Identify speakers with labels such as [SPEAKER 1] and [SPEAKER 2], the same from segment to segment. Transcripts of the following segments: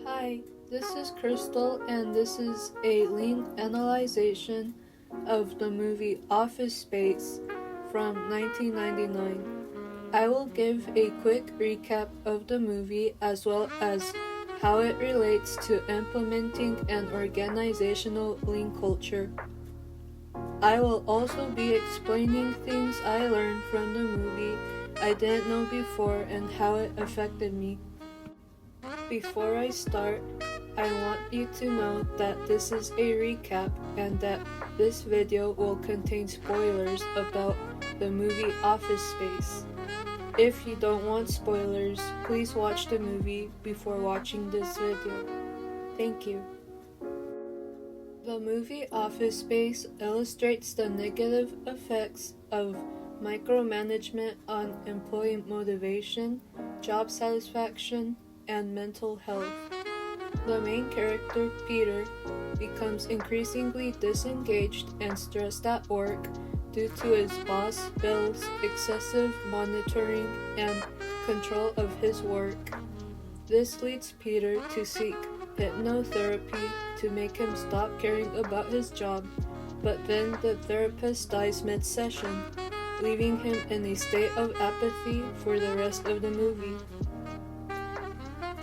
[SPEAKER 1] Hi, this is Crystal, and this is a lean analyzation of the movie Office Space from 1999. I will give a quick recap of the movie as well as how it relates to implementing an organizational lean culture. I will also be explaining things I learned from the movie I didn't know before and how it affected me. Before I start, I want you to know that this is a recap and that this video will contain spoilers about the movie Office Space. If you don't want spoilers, please watch the movie before watching this video. Thank you. The movie Office Space illustrates the negative effects of micromanagement on employee motivation, job satisfaction, and mental health. The main character, Peter, becomes increasingly disengaged and stressed at work due to his boss Bill's excessive monitoring and control of his work. This leads Peter to seek hypnotherapy to make him stop caring about his job, but then the therapist dies mid-session, leaving him in a state of apathy for the rest of the movie.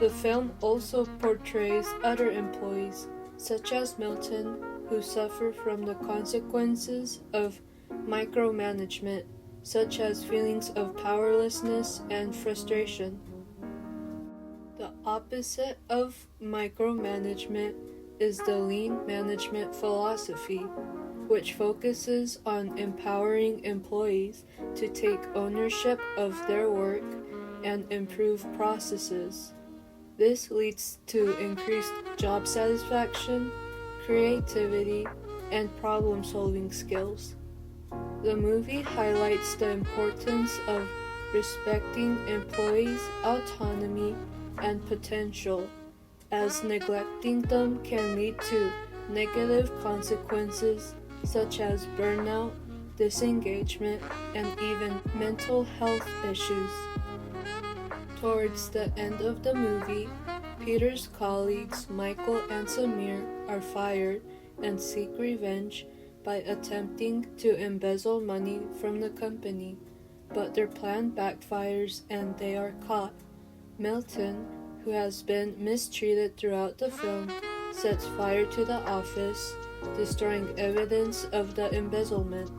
[SPEAKER 1] The film also portrays other employees, such as Milton, who suffer from the consequences of micromanagement, such as feelings of powerlessness and frustration. The opposite of micromanagement is the lean management philosophy, which focuses on empowering employees to take ownership of their work and improve processes. This leads to increased job satisfaction, creativity, and problem-solving skills. The movie highlights the importance of respecting employees' autonomy and potential, as neglecting them can lead to negative consequences such as burnout, disengagement, and even mental health issues. Towards the end of the movie, Peter's colleagues Michael and Samir are fired and seek revenge by attempting to embezzle money from the company, but their plan backfires and they are caught. Milton, who has been mistreated throughout the film, sets fire to the office, destroying evidence of the embezzlement.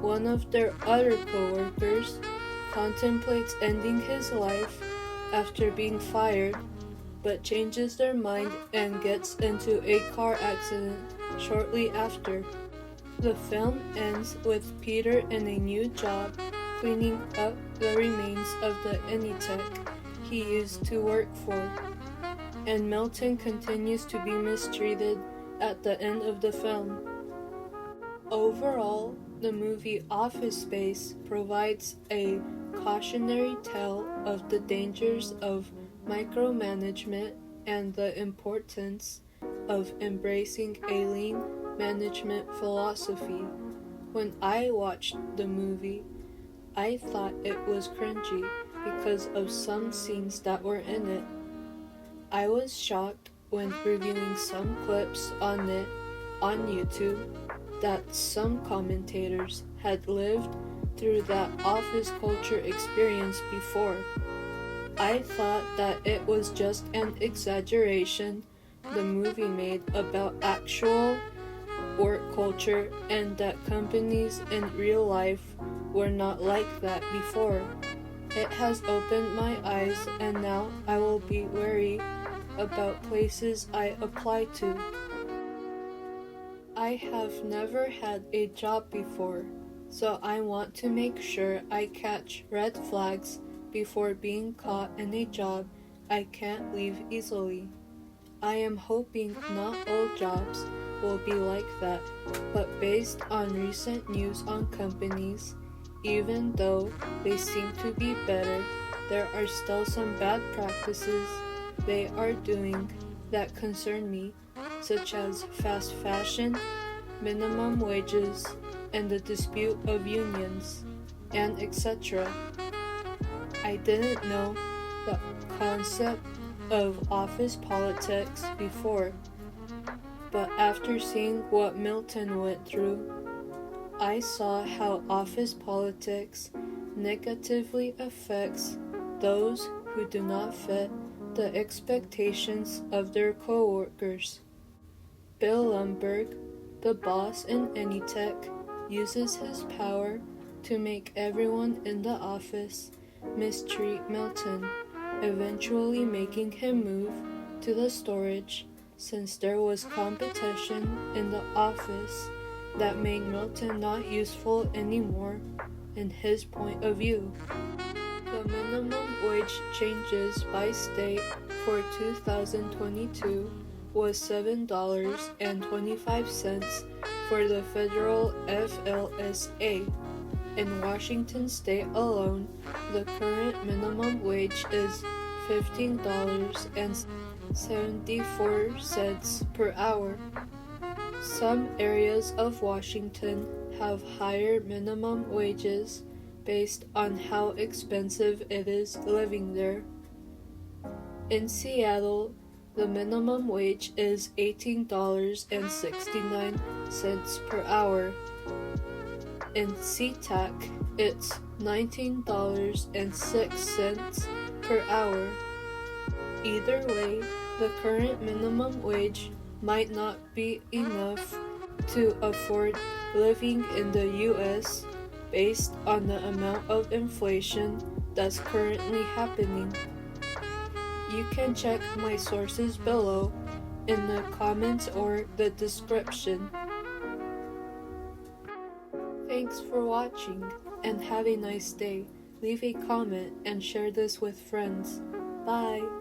[SPEAKER 1] One of their other co-workers contemplates ending his life after being fired, but changes their mind and gets into a car accident shortly after. The film ends with Peter in a new job cleaning up the remains of the Anytech he used to work for, and Milton continues to be mistreated at the end of the film. Overall, the movie Office Space provides a cautionary tale of the dangers of micromanagement and the importance of embracing a lean management philosophy. When I watched the movie, I thought it was cringy because of some scenes that were in it. I was shocked when reviewing some clips on it on YouTube that some commentators had lived through that office culture experience before. I thought that it was just an exaggeration the movie made about actual work culture and that companies in real life were not like that before. It has opened my eyes, and now I will be wary about places I apply to. I have never had a job before, so I want to make sure I catch red flags before being caught in a job I can't leave easily. I am hoping not all jobs will be like that, but based on recent news on companies, even though they seem to be better, there are still some bad practices they are doing that concern me, such as fast fashion, minimum wages, and the dispute of unions, and etc. I didn't know the concept of office politics before, but after seeing what Milton went through, I saw how office politics negatively affects those who do not fit the expectations of their coworkers. Bill Lumberg, the boss in Anytech, uses his power to make everyone in the office mistreat Milton, eventually making him move to the storage since there was competition in the office that made Milton not useful anymore in his point of view. The minimum wage changes by state for 2022 was $7.25 for the federal FLSA. In Washington state alone, the current minimum wage is $15.74 per hour. Some areas of Washington have higher minimum wages based on how expensive it is living there. In Seattle, the minimum wage is $18.69 per hour. In SeaTac, it's $19.06 per hour. Either way, the current minimum wage might not be enough to afford living in the US based on the amount of inflation that's currently happening. You can check my sources below in the comments or the description. Thanks for watching and have a nice day. Leave a comment and share this with friends. Bye!